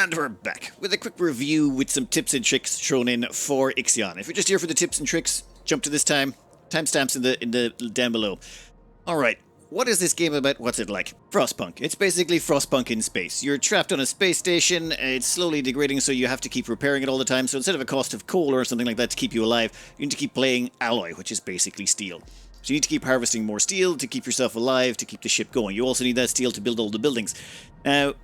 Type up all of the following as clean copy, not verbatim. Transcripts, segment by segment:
And we're back with a quick review with some tips and tricks thrown in for Ixion. If you're just here for the tips and tricks, jump to this timestamps in the down below. Alright, what is this game about? What's it like? Frostpunk. It's basically Frostpunk in space. You're trapped on a space station, it's slowly degrading, so you have to keep repairing it all the time. So instead of a cost of coal or something like that to keep you alive, you need to keep playing alloy, which is basically steel. So you need to keep harvesting more steel to keep yourself alive, to keep the ship going. You also need that steel to build all the buildings. Now,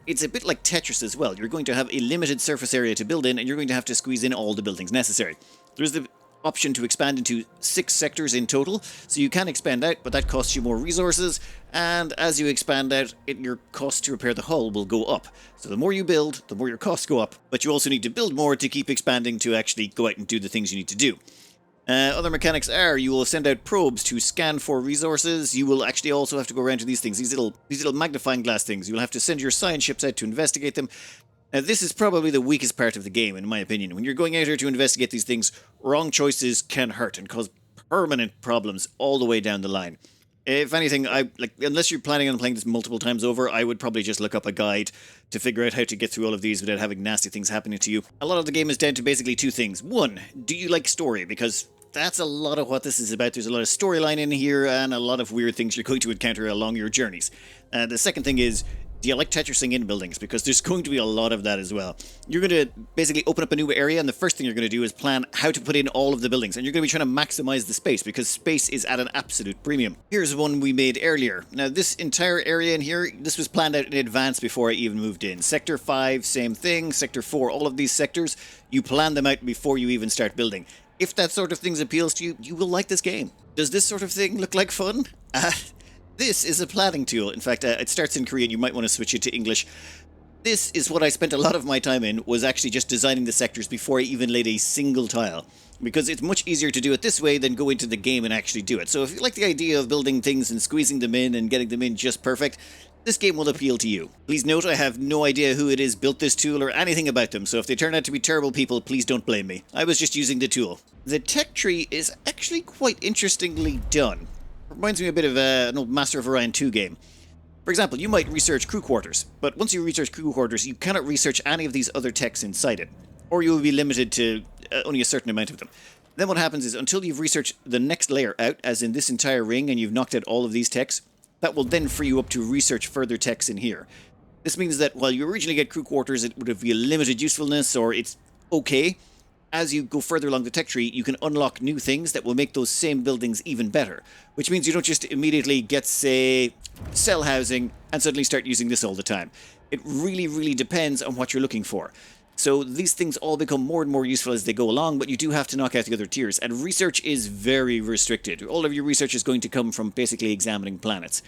it's a bit like Tetris as well. You're going to have a limited surface area to build in, and you're going to have to squeeze in all the buildings necessary. There's the option to expand into 6 sectors in total, so you can expand out, but that costs you more resources, and as you expand out, your cost to repair the hull will go up. So the more you build, the more your costs go up, but you also need to build more to keep expanding to actually go out and do the things you need to do. Other mechanics are, you will send out probes to scan for resources. You will actually also have to go around to these things, these little magnifying glass things. You'll have to send your science ships out to investigate them. Now, this is probably the weakest part of the game, in my opinion. When you're going out here to investigate these things, wrong choices can hurt and cause permanent problems all the way down the line. If anything, unless you're planning on playing this multiple times over, I would probably just look up a guide to figure out how to get through all of these without having nasty things happening to you. A lot of the game is down to basically 2 things. 1, do you like story? Because that's a lot of what this is about. There's a lot of storyline in here and a lot of weird things you're going to encounter along your journeys. The second thing is, do you like Tetrising in buildings? Because there's going to be a lot of that as well. You're going to basically open up a new area, and the first thing you're going to do is plan how to put in all of the buildings. And you're going to be trying to maximize the space, because space is at an absolute premium. Here's one we made earlier. Now, this entire area in here, this was planned out in advance before I even moved in. Sector 5, same thing. Sector 4, all of these sectors, you plan them out before you even start building. If that sort of thing appeals to you, you will like this game. Does this sort of thing look like fun? This is a planning tool. In fact, it starts in Korean. You might want to switch it to English. This is what I spent a lot of my time in, was actually just designing the sectors before I even laid a single tile. Because it's much easier to do it this way than go into the game and actually do it. So if you like the idea of building things and squeezing them in and getting them in just perfect, this game will appeal to you. Please note, I have no idea who it is built this tool or anything about them, so if they turn out to be terrible people, please don't blame me. I was just using the tool. The tech tree is actually quite interestingly done. Reminds me a bit of an old Master of Orion 2 game. For example, you might research crew quarters, but once you research crew quarters, you cannot research any of these other techs inside it, or you will be limited to only a certain amount of them. Then what happens is, until you've researched the next layer out, as in this entire ring, and you've knocked out all of these techs, that will then free you up to research further techs in here. This means that while you originally get crew quarters, it would be a limited usefulness, or it's okay. As you go further along the tech tree, you can unlock new things that will make those same buildings even better. Which means you don't just immediately get, say, cell housing and suddenly start using this all the time. It really, really depends on what you're looking for. So these things all become more and more useful as they go along, but you do have to knock out the other tiers. And research is very restricted. All of your research is going to come from basically examining planets.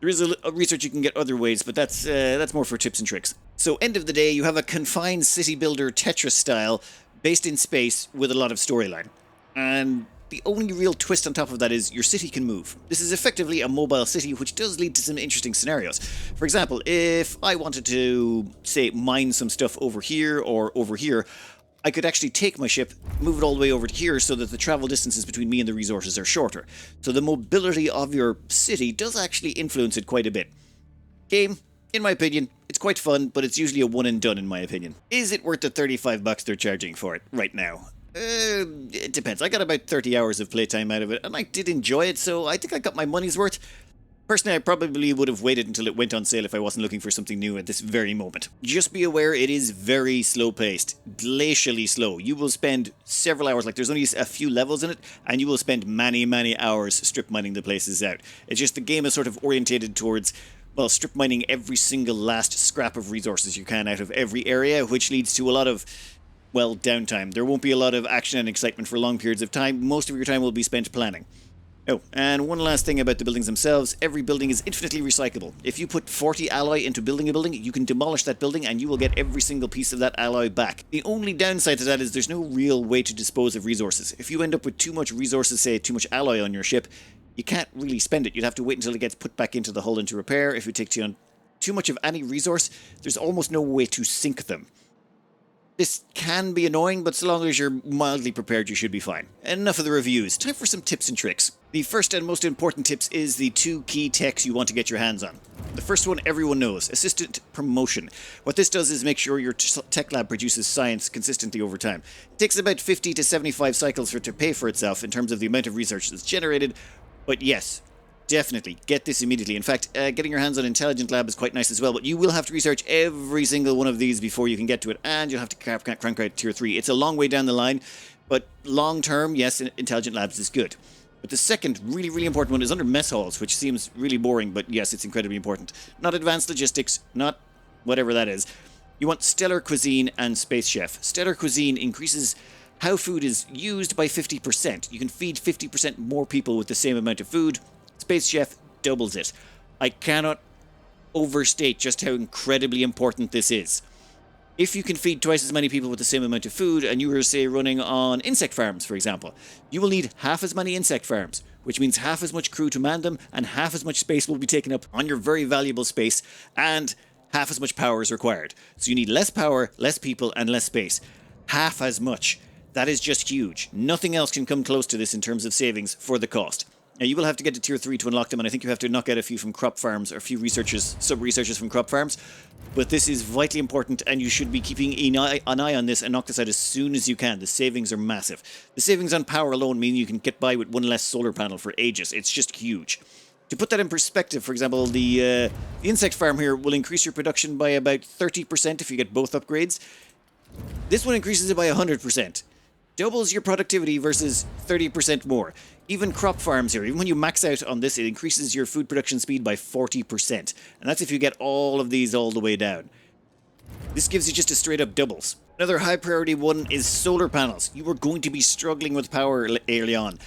There is a research you can get other ways, but that's more for tips and tricks. So end of the day, you have a confined city builder Tetris style, based in space with a lot of storyline. And the only real twist on top of that is your city can move. This is effectively a mobile city, which does lead to some interesting scenarios. For example, if I wanted to, say, mine some stuff over here or over here, I could actually take my ship, move it all the way over to here so that the travel distances between me and the resources are shorter. So the mobility of your city does actually influence it quite a bit. Game, in my opinion, it's quite fun, but it's usually a one and done in my opinion. Is it worth the $35 they're charging for it right now? It depends. I got about 30 hours of playtime out of it, and I did enjoy it, so I think I got my money's worth. Personally, I probably would have waited until it went on sale if I wasn't looking for something new at this very moment. Just be aware it is very slow-paced, glacially slow. You will spend several hours, there's only a few levels in it, and you will spend many, many hours strip mining the places out. It's just the game is sort of orientated towards, well, strip mining every single last scrap of resources you can out of every area, which leads to a lot of, well, downtime. There won't be a lot of action and excitement for long periods of time. Most of your time will be spent planning. Oh, and one last thing about the buildings themselves, every building is infinitely recyclable. If you put 40 alloy into building a building, you can demolish that building and you will get every single piece of that alloy back. The only downside to that is there's no real way to dispose of resources. If you end up with too much resources, say too much alloy on your ship, you can't really spend it. You'd have to wait until it gets put back into the hull into repair. If you take too much of any resource, there's almost no way to sink them. This can be annoying, but so long as you're mildly prepared, you should be fine. Enough of the reviews. Time for some tips and tricks. The first and most important tips is the 2 key techs you want to get your hands on. The first one everyone knows, assistant promotion. What this does is make sure your tech lab produces science consistently over time. It takes about 50 to 75 cycles for it to pay for itself in terms of the amount of research that's generated, but yes, definitely get this immediately. In fact, getting your hands on intelligent lab is quite nice as well, but you will have to research every single one of these before you can get to it, and you'll have to crank out tier 3. It's a long way down the line, but long term, yes, intelligent labs is good. But the second really, really important one is under mess halls, which seems really boring, but yes, it's incredibly important. Not advanced logistics, not whatever that is. You want stellar cuisine and space chef. Stellar cuisine increases how food is used by 50%. You can feed 50% more people with the same amount of food. Space chef doubles it. I cannot overstate just how incredibly important this is. If you can feed twice as many people with the same amount of food, and you were, say, running on insect farms, for example, you will need half as many insect farms, which means half as much crew to man them, and half as much space will be taken up on your very valuable space, and half as much power is required. So you need less power, less people, and less space. Half as much. That is just huge. Nothing else can come close to this in terms of savings for the cost. Now, you will have to get to tier 3 to unlock them, and I think you have to knock out a few from crop farms, or a few researchers, sub-researchers from crop farms. But this is vitally important, and you should be keeping an eye on this and knock this out as soon as you can. The savings are massive. The savings on power alone mean you can get by with one less solar panel for ages. It's just huge. To put that in perspective, for example, the insect farm here will increase your production by about 30% if you get both upgrades. This one increases it by 100%. Doubles your productivity versus 30% more. Even crop farms here, even when you max out on this, it increases your food production speed by 40%. And that's if you get all of these all the way down. This gives you just a straight up doubles. Another high priority one is solar panels. You are going to be struggling with power early on.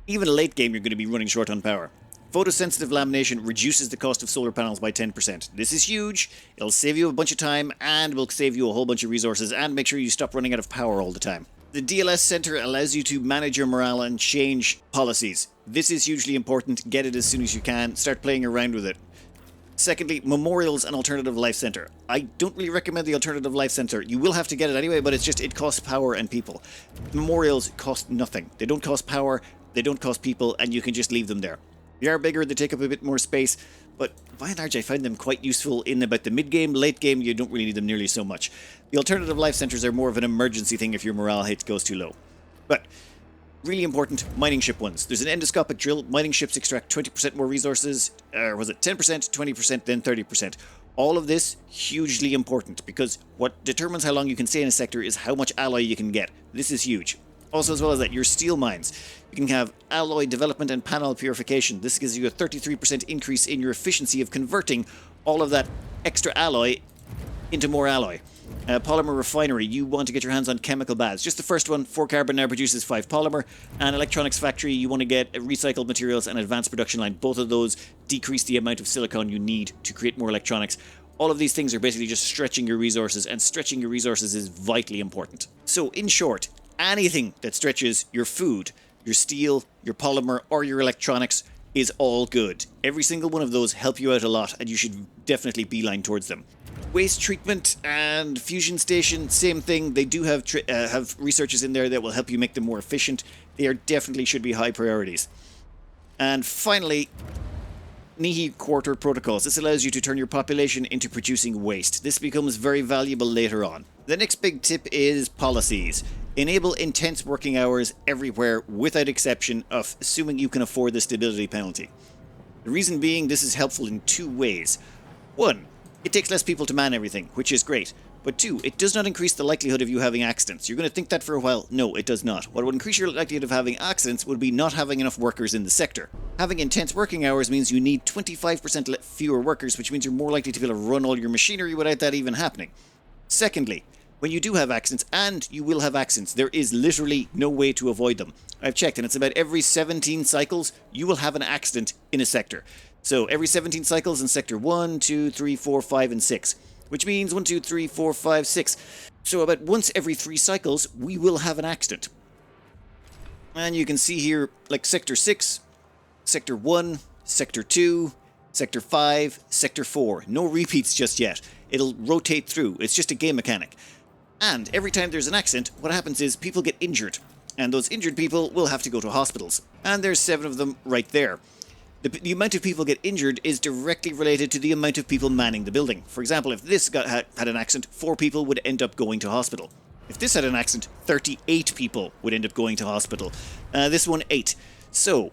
Even late game, you're going to be running short on power. Photosensitive lamination reduces the cost of solar panels by 10%. This is huge. It'll save you a bunch of time and will save you a whole bunch of resources and make sure you stop running out of power all the time. The DLS Center allows you to manage your morale and change policies. This is hugely important. Get it as soon as you can. Start playing around with it. Secondly, Memorials and Alternative Life Center. I don't really recommend the Alternative Life Center. You will have to get it anyway, but it costs power and people. Memorials cost nothing. They don't cost power, they don't cost people, and you can just leave them there. They are bigger, they take up a bit more space, but by and large I find them quite useful in about the mid-game. Late game, you don't really need them nearly so much. The Alternative Life Centers are more of an emergency thing if your morale hit goes too low. But really important, mining ship ones. There's an endoscopic drill. Mining ships extract 20% more resources, or was it 10%, 20%, then 30%. All of this, hugely important, because what determines how long you can stay in a sector is how much alloy you can get. This is huge. Also, as well as that, your steel mines. You can have alloy development and panel purification. This gives you a 33% increase in your efficiency of converting all of that extra alloy into more alloy. Polymer refinery, you want to get your hands on chemical baths. Just the first one, 4 carbon now produces 5 polymer. And electronics factory, you want to get recycled materials and advanced production line. Both of those decrease the amount of silicon you need to create more electronics. All of these things are basically just stretching your resources, and stretching your resources is vitally important. So, in short, anything that stretches your food, your steel, your polymer, or your electronics is all good. Every single one of those help you out a lot, and you should definitely beeline towards them. Waste treatment and fusion station, same thing. They do have researchers in there that will help you make them more efficient. They are definitely should be high priorities. And finally, Nihi Quarter protocols. This allows you to turn your population into producing waste. This becomes very valuable later on. The next big tip is policies. Enable intense working hours everywhere without exception, of assuming you can afford the stability penalty. The reason being, this is helpful in 2 ways. 1, it takes less people to man everything, which is great. But 2, it does not increase the likelihood of you having accidents. You're going to think that for a while. No, it does not. What would increase your likelihood of having accidents would be not having enough workers in the sector. Having intense working hours means you need 25% fewer workers, which means you're more likely to be able to run all your machinery without that even happening. Secondly, when you do have accidents, and you will have accidents, there is literally no way to avoid them. I've checked, and it's about every 17 cycles, you will have an accident in a sector. So every 17 cycles in sector 1, 2, 3, 4, 5, and 6. Which means 1, 2, 3, 4, 5, 6. So about once every 3 cycles, we will have an accident. And you can see here, like sector 6, sector 1, sector 2, sector 5, sector 4. No repeats just yet. It'll rotate through. It's just a game mechanic. And every time there's an accident, what happens is people get injured. And those injured people will have to go to hospitals. And there's 7 of them right there. The amount of people get injured is directly related to the amount of people manning the building. For example, if this had an accident, 4 people would end up going to hospital. If this had an accident, 38 people would end up going to hospital. This one, 8. So,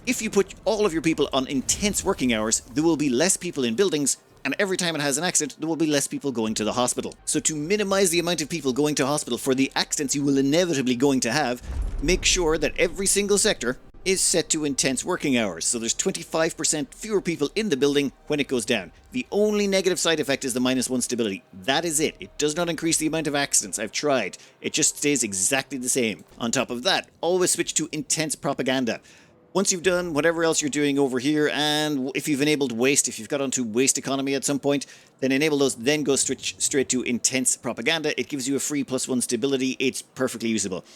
if you put all of your people on intense working hours, there will be less people in buildings, and every time it has an accident, there will be less people going to the hospital. So to minimize the amount of people going to hospital for the accidents you will inevitably going to have, make sure that every single sector is set to intense working hours, so there's 25% fewer people in the building when it goes down. The only negative side effect is the -1 stability. That is it. It does not increase the amount of accidents. I've tried. It just stays exactly the same. On top of that, always switch to intense propaganda. Once you've done whatever else you're doing over here, and if you've enabled waste, if you've got onto waste economy at some point, then enable those, then go straight to intense propaganda. It gives you a free +1 stability. It's perfectly usable.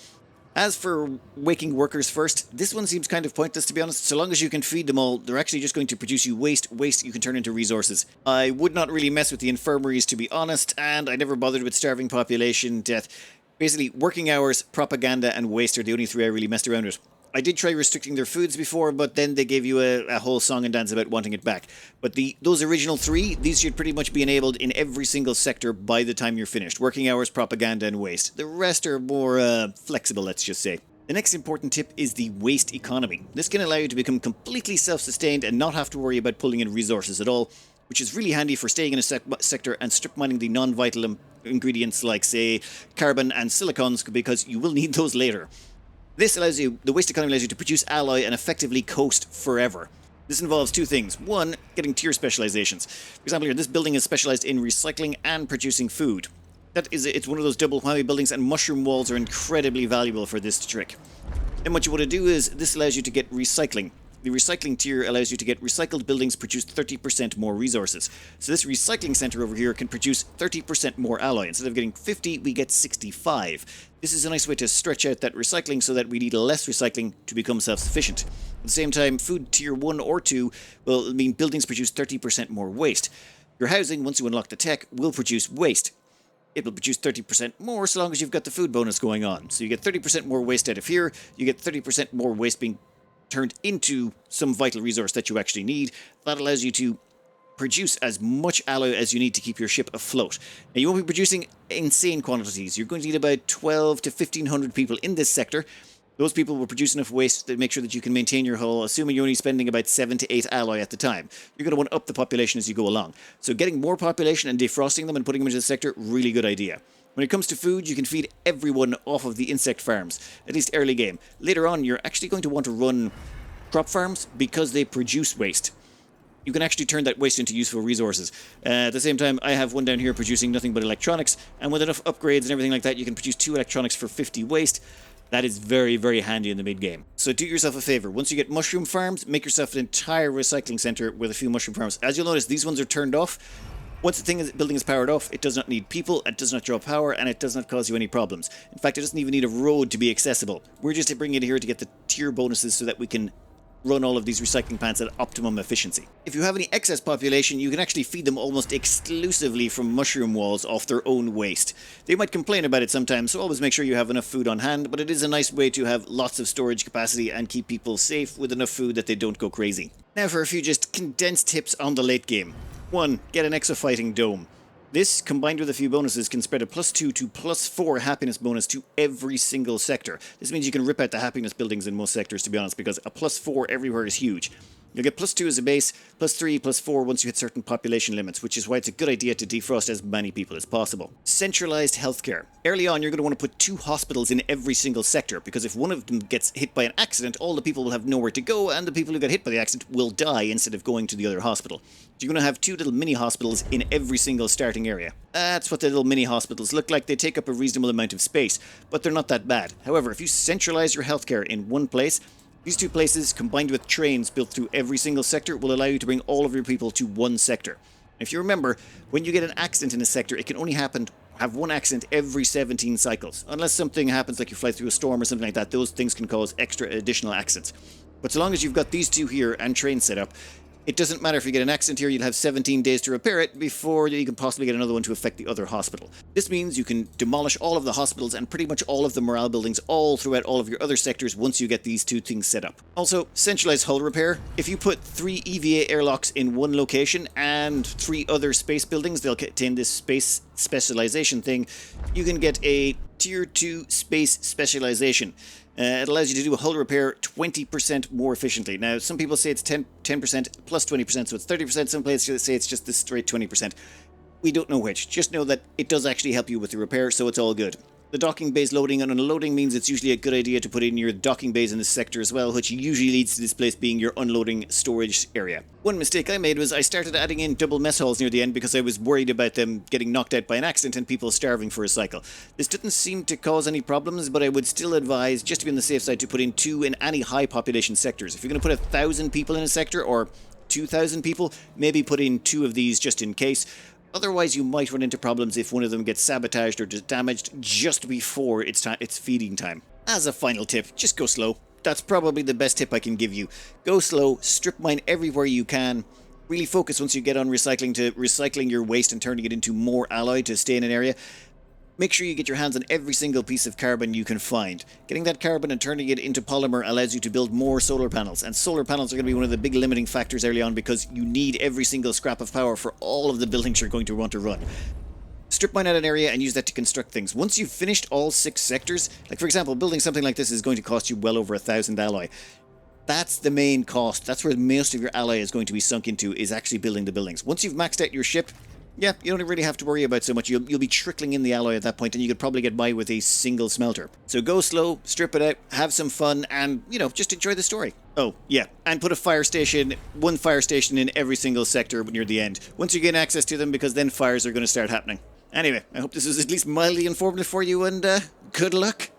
As for waking workers first, this one seems kind of pointless, to be honest. So long as you can feed them all, they're actually just going to produce you waste. Waste you can turn into resources. I would not really mess with the infirmaries, to be honest, and I never bothered with starving population, death. Basically, working hours, propaganda, and waste are the only 3 I really messed around with. I did try restricting their foods before, but then they gave you a whole song and dance about wanting it back. But those original 3, these should pretty much be enabled in every single sector by the time you're finished. Working hours, propaganda, and waste. The rest are more flexible, let's just say. The next important tip is the waste economy. This can allow you to become completely self-sustained and not have to worry about pulling in resources at all, which is really handy for staying in a sector and strip mining the non-vital ingredients like, say, carbon and silicons, because you will need those later. This allows you, the waste economy allows you to produce alloy and effectively coast forever. This involves 2 things. 1, getting tier specializations. For example, here, this building is specialized in recycling and producing food. It's one of those double whammy buildings, and mushroom walls are incredibly valuable for this trick. Then what you want to do is, this allows you to get recycling. The recycling tier allows you to get recycled buildings produce 30% more resources. So this recycling center over here can produce 30% more alloy. Instead of getting 50, we get 65. This is a nice way to stretch out that recycling so that we need less recycling to become self-sufficient. At the same time, food tier 1 or 2 will mean buildings produce 30% more waste. Your housing, once you unlock the tech, will produce waste. It will produce 30% more so long as you've got the food bonus going on. So you get 30% more waste out of here, you get 30% more waste being turned into some vital resource that you actually need. That allows you to produce as much alloy as you need to keep your ship afloat. Now, you won't be producing insane quantities. You're going to need about 12 to 1,500 people in this sector. Those people will produce enough waste to make sure that you can maintain your hull, assuming you're only spending about 7 to 8 alloy at the time. You're going to want to up the population as you go along. So getting more population and defrosting them and putting them into the sector, really good idea. When it comes to food, you can feed everyone off of the insect farms, at least early game. Later on, you're actually going to want to run crop farms because they produce waste. You can actually turn that waste into useful resources. At the same time, I have one down here producing nothing but electronics, and with enough upgrades and everything like that, you can produce 2 electronics for 50 waste. That is very, very handy in the mid-game. So do yourself a favor. Once you get mushroom farms, make yourself an entire recycling center with a few mushroom farms. As you'll notice, these ones are turned off. Once the building is powered off, it does not need people, it does not draw power, and it does not cause you any problems. In fact, it doesn't even need a road to be accessible. We're just bringing it here to get the tier bonuses so that we can run all of these recycling plants at optimum efficiency. If you have any excess population, you can actually feed them almost exclusively from mushroom walls off their own waste. They might complain about it sometimes, so always make sure you have enough food on hand, but it is a nice way to have lots of storage capacity and keep people safe with enough food that they don't go crazy. Now for a few just condensed tips on the late game. 1. Get an exofighting dome. This, combined with a few bonuses, can spread a +2 to +4 happiness bonus to every single sector. This means you can rip out the happiness buildings in most sectors, to be honest, because a +4 everywhere is huge. You'll get +2 as a base, +3, +4 once you hit certain population limits, which is why it's a good idea to defrost as many people as possible. Centralized healthcare. Early on, you're going to want to put 2 hospitals in every single sector, because if one of them gets hit by an accident, all the people will have nowhere to go, and the people who get hit by the accident will die instead of going to the other hospital. So you're going to have 2 little mini hospitals in every single starting area. That's what the little mini hospitals look like. They take up a reasonable amount of space, but they're not that bad. However, if you centralize your healthcare in one place, these 2 places, combined with trains built through every single sector, will allow you to bring all of your people to one sector. If you remember, when you get an accident in a sector, it can only have one accident every 17 cycles. Unless something happens like you fly through a storm or something like that, those things can cause extra additional accidents. But so long as you've got these 2 here and trains set up, It doesn't matter if you get an accident here, you'll have 17 days to repair it before you can possibly get another one to affect the other hospital. This means you can demolish all of the hospitals and pretty much all of the morale buildings all throughout all of your other sectors once you get these two things set up. Also, centralized hull repair. If you put 3 EVA airlocks in one location and 3 other space buildings, they'll contain this space specialization thing, you can get a tier 2 space specialization. It allows you to do a hull repair 20% more efficiently. Now, some people say it's 10% plus 20%, so it's 30%. Some places say it's just the straight 20%. We don't know which. Just know that it does actually help you with the repair, so it's all good. The docking bays loading and unloading means it's usually a good idea to put in your docking bays in this sector as well, which usually leads to this place being your unloading storage area. One mistake I made was I started adding in double mess halls near the end because I was worried about them getting knocked out by an accident and people starving for a cycle. This didn't seem to cause any problems, but I would still advise, just to be on the safe side, to put in 2 in any high population sectors. If you're going to put 1,000 people in a sector or 2,000 people, maybe put in 2 of these just in case. Otherwise, you might run into problems if one of them gets sabotaged or damaged just before it's feeding time. As a final tip, just go slow. That's probably the best tip I can give you. Go slow, strip mine everywhere you can. Really focus once you get on recycling your waste and turning it into more alloy to stay in an area. Make sure you get your hands on every single piece of carbon you can find. Getting that carbon and turning it into polymer allows you to build more solar panels, and solar panels are going to be one of the big limiting factors early on because you need every single scrap of power for all of the buildings you're going to want to run. Strip mine out an area and use that to construct things. Once you've finished all 6 sectors, like for example, building something like this is going to cost you well over 1,000 alloy. That's the main cost. That's where most of your alloy is going to be sunk into, is actually building the buildings. Once you've maxed out your ship, yeah, you don't really have to worry about so much. You'll be trickling in the alloy at that point, and you could probably get by with a single smelter. So go slow, strip it out, have some fun, and, just enjoy the story. Oh, yeah, and put one fire station in every single sector near the end, once you gain access to them, because then fires are going to start happening. Anyway, I hope this was at least mildly informative for you, and good luck.